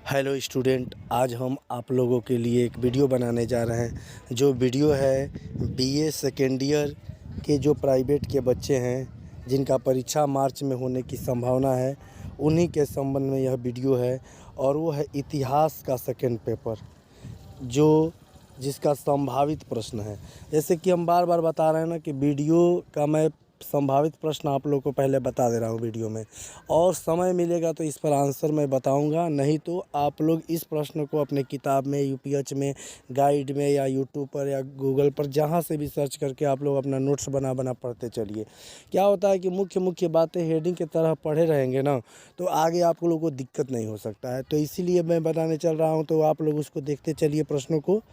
Hello student, आज हम आप लोगों के लिए एक वीडियो बनाने जा रहे हैं। जो वीडियो है बीए सेकेंड ईयर के जो प्राइवेट के बच्चे हैं जिनका परीक्षा मार्च में होने की संभावना है, उन्हीं के संबंध में यह वीडियो है। और वो है इतिहास का सेकेंड पेपर, जो जिसका संभावित प्रश्न है। जैसे कि हम बार बार बता रहे हैं ना कि वीडियो का मैं संभावित प्रश्न आप लोगों को पहले बता दे रहा हूँ वीडियो में, और समय मिलेगा तो इस पर आंसर मैं बताऊँगा। नहीं तो आप लोग इस प्रश्न को अपने किताब में, यूपीएच में, गाइड में, या यूट्यूब पर या गूगल पर जहाँ से भी सर्च करके आप लोग अपना नोट्स बना बना पढ़ते चलिए। क्या होता है कि मुख्य मुख्य बातें हेडिंग की तरह पढ़े रहेंगे ना, तो आगे आप लोगों को दिक्कत नहीं हो सकता है। तो इसीलिए मैं बताने चल रहा हूँ, तो आप लोग उसको देखते चलिए प्रश्नों को।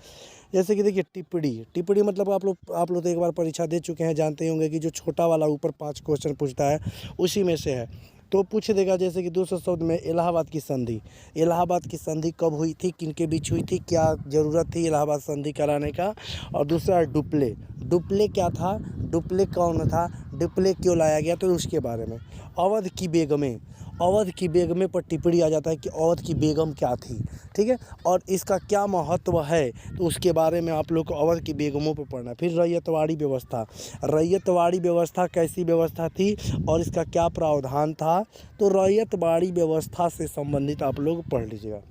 जैसे कि देखिए, टिप्पणी मतलब आप लोग तो एक बार परीक्षा दे चुके हैं, जानते ही होंगे कि जो छोटा वाला ऊपर 5 क्वेश्चन पूछता है उसी में से है। तो पूछ देगा जैसे कि दूसरे शब्द में इलाहाबाद की संधि। इलाहाबाद की संधि कब हुई थी, किनके बीच हुई थी, क्या ज़रूरत थी इलाहाबाद संधि कराने का। और दूसरा है डुप्ले। डुप्ले क्या था, डुप्ले कौन था, डुप्ले क्यों लाया गया, तो उसके बारे में। अवध की बेगमें, अवध की बेगमें पर टिप्पणी आ जाता है कि अवध की बेगम क्या थी, ठीक है, और इसका क्या महत्व है, तो उसके बारे में आप लोग को अवध की बेगमों पर पढ़ना है। फिर रैयतवाड़ी व्यवस्था, रैयतवाड़ी व्यवस्था कैसी व्यवस्था थी और इसका क्या प्रावधान था, तो रैयतवाड़ी व्यवस्था से संबंधित आप लोग पढ़ लीजिएगा।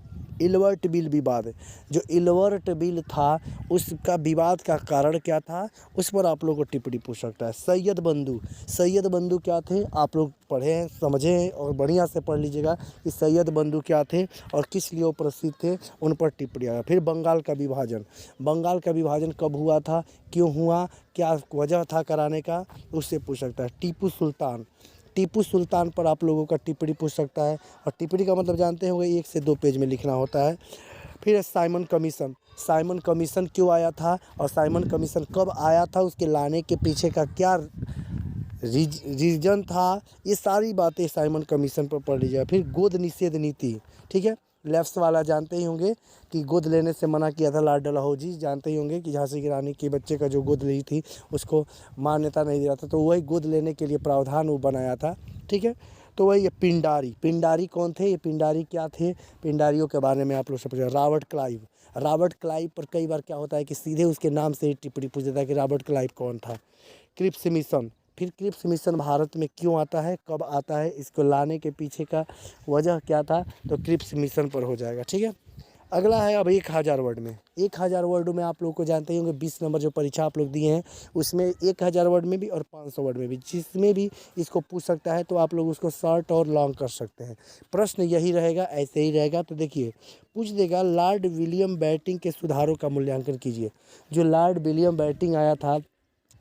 इलवर्ट बिल विवाद, जो इलवर्ट बिल था उसका विवाद का कारण क्या था, उस पर आप लोग को टिप्पणी पूछ सकता है। सैयद बंधु, सैयद बंधु क्या थे, आप लोग पढ़े हैं, समझे हैं, और बढ़िया से पढ़ लीजिएगा कि सैयद बंधु क्या थे और किस लिए वो प्रसिद्ध थे, उन पर टिप्पणी आया। फिर बंगाल का विभाजन, बंगाल का विभाजन कब हुआ था, क्यों हुआ, क्या वजह था कराने का, उससे पूछ सकता है। टीपू सुल्तान, टीपू सुल्तान पर आप लोगों का टिप्पणी पूछ सकता है। और टिप्पणी का मतलब जानते होंगे, 1 से 2 पेज में लिखना होता है। फिर साइमन कमीशन, साइमन कमीशन क्यों आया था और साइमन कमीशन कब आया था, उसके लाने के पीछे का क्या रीजन था, ये सारी बातें साइमन कमीशन पर पढ़ लीजिएगा। फिर गोद निषेध नीति, ठीक है, लेफ्ट वाला जानते ही होंगे कि गोद लेने से मना किया था लॉर्ड डलहौजी, जानते ही होंगे कि झांसी की रानी के बच्चे का जो गोद ली थी उसको मान्यता नहीं दिया था, तो वही गोद लेने के लिए प्रावधान वो बनाया था, ठीक है। तो वही ये पिंडारी, पिंडारी कौन थे, ये पिंडारी क्या थे, पिंडारियों के बारे में आप लोग समझ। रॉबर्ट क्लाइव, रॉबर्ट क्लाइव पर कई बार क्या होता है कि सीधे उसके नाम से ही टिप्पणी पूछ देता है कि रॉबर्ट क्लाइव कौन था। क्रिप्स मिशन, फिर क्रिप्स मिशन भारत में क्यों आता है, कब आता है, इसको लाने के पीछे का वजह क्या था, तो क्रिप्स मिशन पर हो जाएगा, ठीक है। अगला है अब 1000 वर्ड में। 1000 वर्ड में आप लोग को जानते ही होंगे 20 नंबर जो परीक्षा आप लोग दिए हैं उसमें 1000 वर्ड में भी और 500 वर्ड में भी, जिसमें भी इसको पूछ सकता है, तो आप लोग उसको शॉर्ट और लॉन्ग कर सकते हैं। प्रश्न यही रहेगा, ऐसे ही रहेगा। तो देखिए, पूछ देगा लॉर्ड विलियम बेंटिंक के सुधारों का मूल्यांकन कीजिए। जो लॉर्ड विलियम बेंटिंक आया था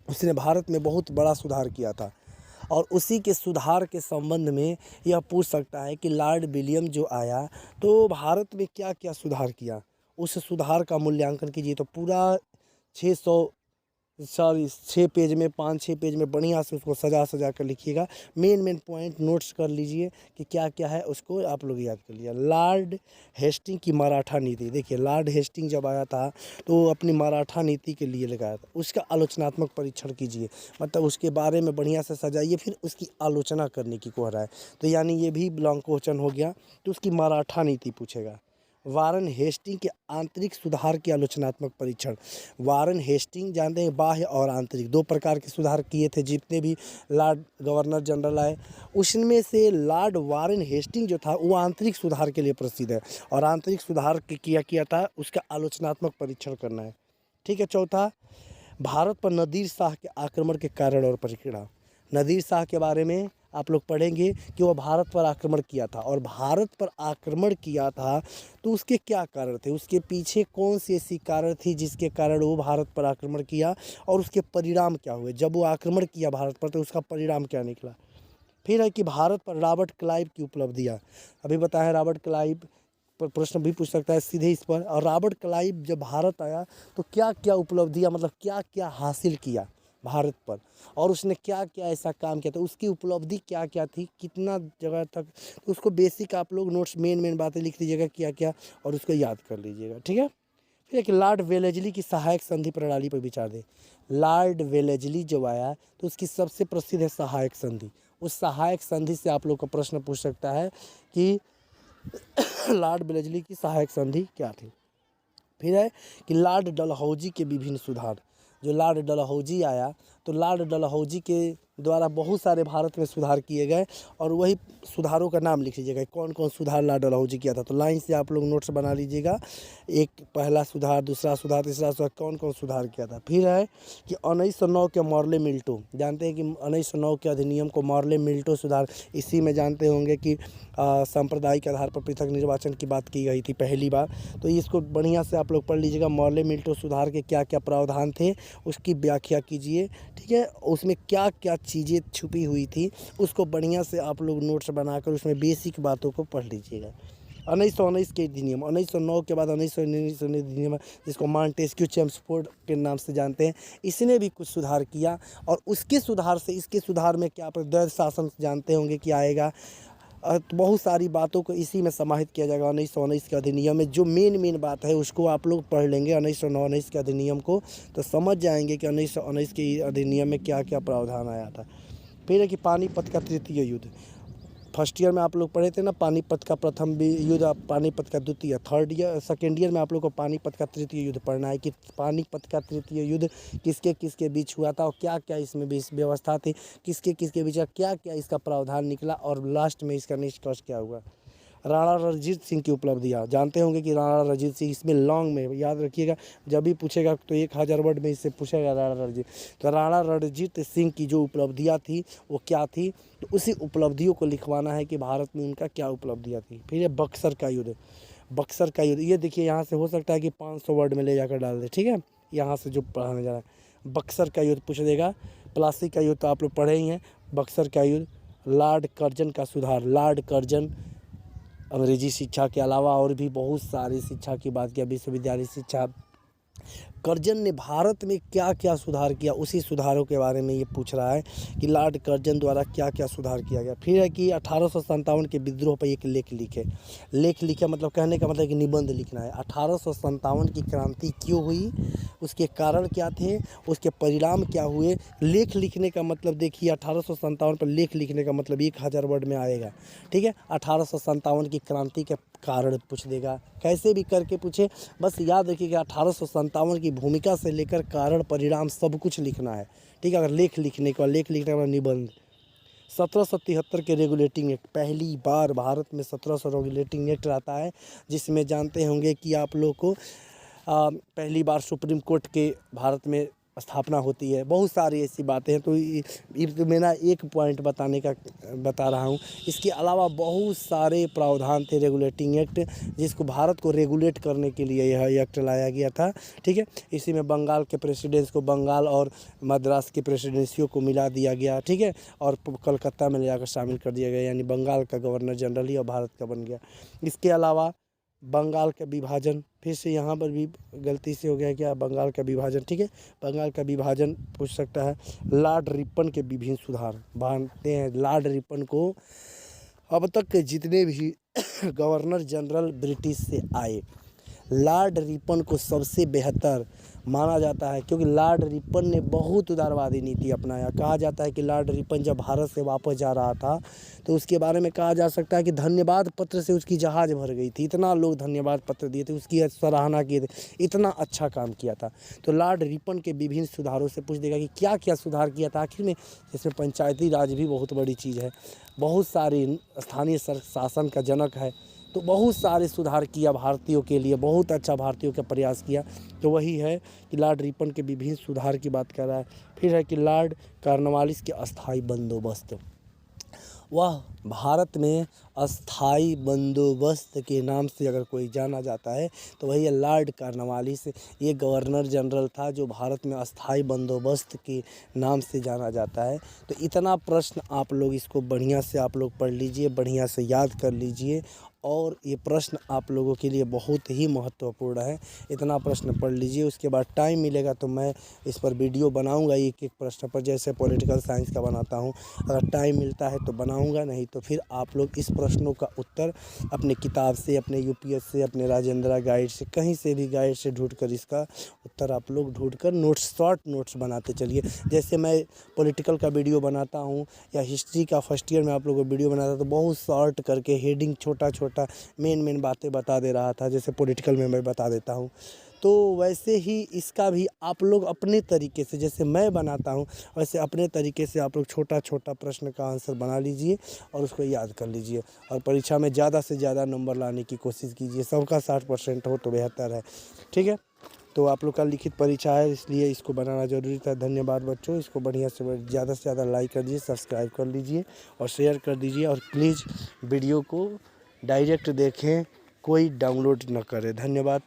उसने भारत में बहुत बड़ा सुधार किया था, और उसी के सुधार के संबंध में यह पूछ सकता है कि लॉर्ड विलियम जो आया तो भारत में क्या क्या सुधार किया, उस सुधार का मूल्यांकन कीजिए। तो पूरा 6 पेज में, 5-6 पेज में बढ़िया से उसको सजा सजा कर लिखिएगा। मेन पॉइंट नोट्स कर लीजिए कि क्या क्या है, उसको आप लोग याद कर लिया। लॉर्ड हेस्टिंग की मराठा नीति, देखिए लॉर्ड हेस्टिंग जब आया था तो वो अपनी मराठा नीति के लिए लगाया था, उसका आलोचनात्मक परीक्षण कीजिए, मतलब उसके बारे में बढ़िया से सजाइए, फिर उसकी आलोचना करने की कोशिश है। तो यानी ये भी लॉन्ग क्वेश्चन हो गया, तो उसकी मराठा नीति पूछेगा। वारन हेस्टिंग के आंतरिक सुधार की आलोचनात्मक परीक्षण। वारन हेस्टिंग जानते हैं बाह्य और आंतरिक 2 प्रकार के सुधार किए थे, जितने भी लॉर्ड गवर्नर जनरल आए उसमें से लॉर्ड वारन हेस्टिंग जो था वो आंतरिक सुधार के लिए प्रसिद्ध है, और आंतरिक सुधार किया था, उसका आलोचनात्मक परीक्षण करना है, ठीक है। चौथा, भारत पर नदीर शाह के आक्रमण के कारण और प्रक्रिया। नदीर शाह के बारे में आप लोग पढ़ेंगे कि वह भारत पर आक्रमण किया था, और भारत पर आक्रमण किया था तो उसके क्या कारण थे, उसके पीछे कौन सी ऐसी कारण थी जिसके कारण वो भारत पर आक्रमण किया, और उसके परिणाम क्या हुए, जब वो आक्रमण किया भारत पर तो उसका परिणाम क्या निकला। फिर है कि भारत पर रॉबर्ट क्लाइव की उपलब्धियाँ, अभी बताया रॉबर्ट क्लाइव पर प्रश्न भी पूछ सकता है सीधे इस पर। और रॉबर्ट क्लाइव जब भारत आया तो क्या क्या उपलब्धियाँ, मतलब क्या क्या हासिल किया भारत पर, और उसने क्या क्या ऐसा काम किया था, उसकी उपलब्धि क्या क्या थी, कितना जगह तक, तो उसको बेसिक आप लोग नोट्स मेन बातें लिख लीजिएगा क्या क्या, और उसको याद कर लीजिएगा, ठीक है। फिर एक लॉर्ड वेलेजली की सहायक संधि प्रणाली पर विचार दें। लॉर्ड वेलेजली जब आया तो उसकी सबसे प्रसिद्ध है सहायक संधि। उस सहायक संधि से आप लोग का प्रश्न पूछ सकता है कि लॉर्ड वेलेस्ली की सहायक संधि क्या थी। फिर है कि लॉर्ड डलहौजी के विभिन्न सुधार। जो लॉर्ड डलहौजी आया तो लॉर्ड डलहौजी के द्वारा बहुत सारे भारत में सुधार किए गए और वही सुधारों का नाम लिख लीजिएगा कौन कौन सुधार लॉर्ड डलहौजी किया था। तो लाइन से आप लोग नोट्स बना लीजिएगा, एक पहला सुधार, दूसरा सुधार, तीसरा सुधार, कौन कौन सुधार किया था। फिर है कि 1909 के मॉर्ले मिल्टो, जानते हैं कि 1909 के अधिनियम को मॉर्ले मिल्टो सुधार, इसी में जानते होंगे कि सांप्रदायिक आधार पर पृथक निर्वाचन की बात की गई थी पहली बार। तो इसको बढ़िया से आप लोग पढ़ लीजिएगा, मॉर्ले मिल्टो सुधार के क्या क्या प्रावधान थे उसकी व्याख्या कीजिए, ठीक है। उसमें क्या क्या चीज़ें छुपी हुई थी उसको बढ़िया से आप लोग नोट्स बनाकर उसमें बेसिक बातों को पढ़ लीजिएगा। 1919 के अधिनियम, 1909 के बाद 1919 अधिनियम जिसको मॉन्टेस्क्यू चेम्सफोर्ड के नाम से जानते हैं, इसने भी कुछ सुधार किया और उसके सुधार से इसके सुधार में क्या आप द्वैध शासन जानते होंगे कि आएगा। तो बहुत सारी बातों को इसी में समाहित किया जाएगा 1919 के अधिनियम में। जो मेन बात है उसको आप लोग पढ़ लेंगे 1919 के अधिनियम को, तो समझ जाएंगे कि 1919 के अधिनियम में क्या क्या प्रावधान आया था। फिर है कि पानीपत का तृतीय युद्ध, फर्स्ट ईयर में आप लोग पढ़े थे ना पानीपत का प्रथम युद्ध, पानीपत का द्वितीय, सेकेंड ईयर में आप लोग को पानीपत का तृतीय युद्ध पढ़ना है कि पानीपत का तृतीय युद्ध किसके किसके बीच हुआ था और क्या क्या इसमें व्यवस्था थी, किसके किसके बीच क्या क्या इसका प्रावधान निकला और लास्ट में इसका निष्कर्ष क्या हुआ। राणा रणजीत सिंह की उपलब्धियाँ, जानते होंगे कि राणा रणजीत सिंह, इसमें लॉन्ग में याद रखिएगा, जब भी पूछेगा तो 1000 वर्ड में इससे पूछेगा राणा रणजीत। तो राणा रणजीत सिंह की जो उपलब्धियाँ थी वो क्या थी, तो उसी उपलब्धियों को लिखवाना है कि भारत में उनका क्या उपलब्धियाँ थी। फिर ये बक्सर का युद्ध, बक्सर का युद्ध, ये देखिए यहाँ से हो सकता है कि 500 वर्ड में ले जाकर डाल दे, ठीक है। यहाँ से जो पढ़ाने जा रहा है बक्सर का युद्ध पूछ देगा। प्लासी का युद्ध तो आप लोग पढ़े ही हैं। बक्सर का युद्ध, लॉर्ड कर्जन का सुधार, लॉर्ड कर्जन अंग्रेजी शिक्षा के अलावा और भी बहुत सारी शिक्षा की बात किया, विश्वविद्यालय शिक्षा। कर्जन ने भारत में क्या क्या सुधार किया, उसी सुधारों के बारे में ये पूछ रहा है कि लॉर्ड कर्जन द्वारा क्या क्या सुधार किया गया। फिर है कि 1857 के विद्रोह पर एक लेख लिखे, मतलब कहने का मतलब कि निबंध लिखना है। 1857 की क्रांति क्यों हुई, उसके कारण क्या थे, उसके परिणाम क्या हुए। लेख लिखने का मतलब देखिए 1857 पर लेख लिखने का मतलब 1000 वर्ड में आएगा, ठीक है। 1857 की क्रांति के कारण पूछ देगा, कैसे भी करके पूछे, बस याद रखिएगा 1857 की भूमिका से लेकर कारण परिणाम सब कुछ लिखना है, ठीक है। अगर लेख लिखने का निबंध। 1773 के रेगुलेटिंग एक्ट, पहली बार भारत में 1700 रेगुलेटिंग एक्ट आता है, जिसमें जानते होंगे कि आप लोग को पहली बार सुप्रीम कोर्ट के भारत में स्थापना होती है। बहुत सारी ऐसी बातें हैं, तो मैं ना एक पॉइंट बता रहा हूँ। इसके अलावा बहुत सारे प्रावधान थे रेगुलेटिंग एक्ट, जिसको भारत को रेगुलेट करने के लिए यह एक्ट लाया गया था, ठीक है। इसी में बंगाल के प्रेसिडेंस को, बंगाल और मद्रास की प्रेसिडेंसियों को मिला दिया गया, ठीक है, और कलकत्ता में ले जाकर शामिल कर दिया गया, यानी बंगाल का गवर्नर जनरल ही और भारत का बन गया। इसके अलावा बंगाल का विभाजन, फिर से यहाँ पर भी गलती से हो गया क्या, बंगाल का विभाजन, ठीक है, बंगाल का विभाजन पूछ सकता है। लॉर्ड रिपन के विभिन्न सुधार, मानते हैं लॉर्ड रिपन को अब तक के जितने भी गवर्नर जनरल ब्रिटिश से आए, लॉर्ड रिपन को सबसे बेहतर माना जाता है, क्योंकि लॉर्ड रिपन ने बहुत उदारवादी नीति अपनाया। कहा जाता है कि लॉर्ड रिपन जब भारत से वापस जा रहा था तो उसके बारे में कहा जा सकता है कि धन्यवाद पत्र से उसकी जहाज़ भर गई थी, इतना लोग धन्यवाद पत्र दिए थे, उसकी सराहना किए थे, इतना अच्छा काम किया था। तो लॉर्ड रिपन के विभिन्न सुधारों से पूछ देगा कि क्या क्या सुधार किया था आखिर में, जिसमें पंचायती राज भी बहुत बड़ी चीज़ है, बहुत सारी स्थानीय शासन का जनक है, तो बहुत सारे सुधार किया भारतीयों के लिए, बहुत अच्छा भारतीयों का प्रयास किया। तो वही है कि लॉर्ड रिपन के विभिन्न सुधार की बात कर रहा है। फिर है कि लॉर्ड कॉर्नवालिस के अस्थाई बंदोबस्त, वह भारत में अस्थाई बंदोबस्त के नाम से अगर कोई जाना जाता है तो वही है लॉर्ड कॉर्नवालिस। ये गवर्नर जनरल था जो भारत में अस्थाई बंदोबस्त के नाम से जाना जाता है। तो इतना प्रश्न आप लोग इसको बढ़िया से आप लोग पढ़ लीजिए, बढ़िया से याद कर लीजिए, और ये प्रश्न आप लोगों के लिए बहुत ही महत्वपूर्ण है। इतना प्रश्न पढ़ लीजिए, उसके बाद टाइम मिलेगा तो मैं इस पर वीडियो बनाऊंगा एक एक प्रश्न पर, जैसे पॉलिटिकल साइंस का बनाता हूं। अगर टाइम मिलता है तो बनाऊंगा, नहीं तो फिर आप लोग इस प्रश्नों का उत्तर अपने किताब से, अपने यूपीएस से, अपने राजेंद्र गाइड से, कहीं से भी गाइड से ढूंढकर इसका उत्तर आप लोग ढूंढकर नोट्स, शॉर्ट नोट्स बनाते चलिए। जैसे मैं पॉलिटिकल का वीडियो बनाता हूँ या हिस्ट्री का फर्स्ट ईयर में आप लोगों को वीडियो बनाता तो बहुत शॉर्ट करके हेडिंग छोटा छोटा छोटा मेन बातें बता दे रहा था, जैसे पॉलिटिकल में मैं बता देता हूँ। तो वैसे ही इसका भी आप लोग अपने तरीके से, जैसे मैं बनाता हूँ वैसे अपने तरीके से आप लोग छोटा प्रश्न का आंसर बना लीजिए और उसको याद कर लीजिए और परीक्षा में ज़्यादा से ज़्यादा नंबर लाने की कोशिश कीजिए। सबका 60% हो तो बेहतर है, ठीक है। तो आप लोग का लिखित परीक्षा है, इसलिए इसको बनाना ज़रूरी था। धन्यवाद बच्चों, इसको बढ़िया से ज़्यादा लाइक कर दीजिए, सब्सक्राइब कर लीजिए और शेयर कर दीजिए। और प्लीज़ वीडियो को डायरेक्ट देखें, कोई डाउनलोड न करें। धन्यवाद।